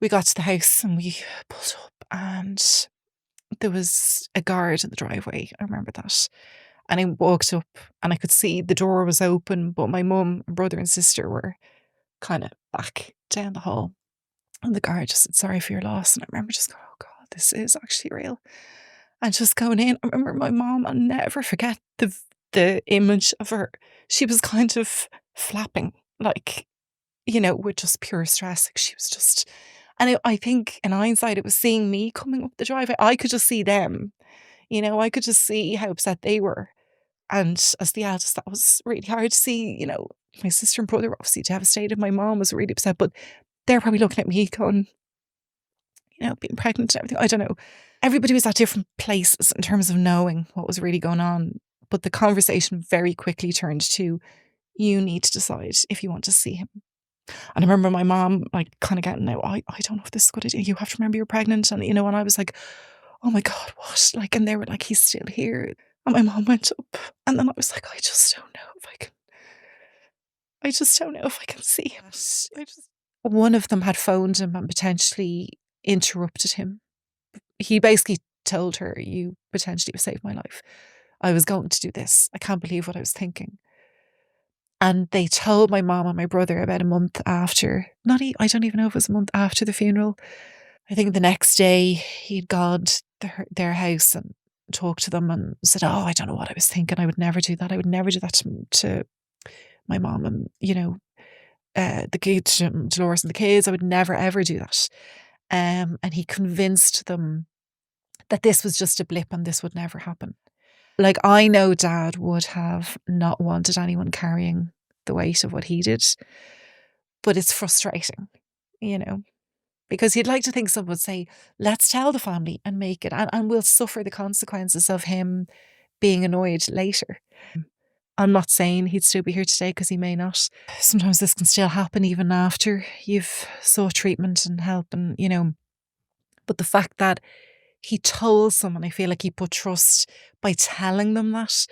we got to the house and we pulled up and there was a guard in the driveway. I remember that. And I walked up and I could see the door was open, but my mum and brother and sister were kind of back down the hall. And the guard just said, "Sorry for your loss." And I remember just going, "Oh God, this is actually real." And just going in, I remember my mom, I'll never forget the image of her. She was kind of flapping, like, with just pure stress. Like she was just, and I think in hindsight, it was seeing me coming up the driveway. I could just see them, I could just see how upset they were. And as the eldest, that was really hard to see. My sister and brother were obviously devastated. My mom was really upset, but they're probably looking at me going, being pregnant and everything. I don't know. Everybody was at different places in terms of knowing what was really going on. But the conversation very quickly turned to, you need to decide if you want to see him. And I remember my mom like kind of getting out, I don't know if this is a good idea. You have to remember you're pregnant. And I was like, oh my God, what? Like, and they were like, he's still here. And my mom went up. And then I was like, I just don't know if I can. I just don't know if I can see him. One of them had phoned him and potentially interrupted him. He basically told her, you potentially have saved my life. I was going to do this. I can't believe what I was thinking. And they told my mom and my brother about a month after. I don't even know if it was a month after the funeral. I think the next day he'd gone to their house and talked to them and said, "Oh, I don't know what I was thinking. I would never do that. I would never do that to my mom and, the kids, Dolores and the kids. I would never, ever do that." And he convinced them that this was just a blip and this would never happen. Like, I know Dad would have not wanted anyone carrying the weight of what he did, but it's frustrating, because he'd like to think someone would say, let's tell the family and make it, and we'll suffer the consequences of him being annoyed later. I'm not saying he'd still be here today because he may not. Sometimes this can still happen even after you've sought treatment and help and, but the fact that he told someone, I feel like he put trust by telling them that.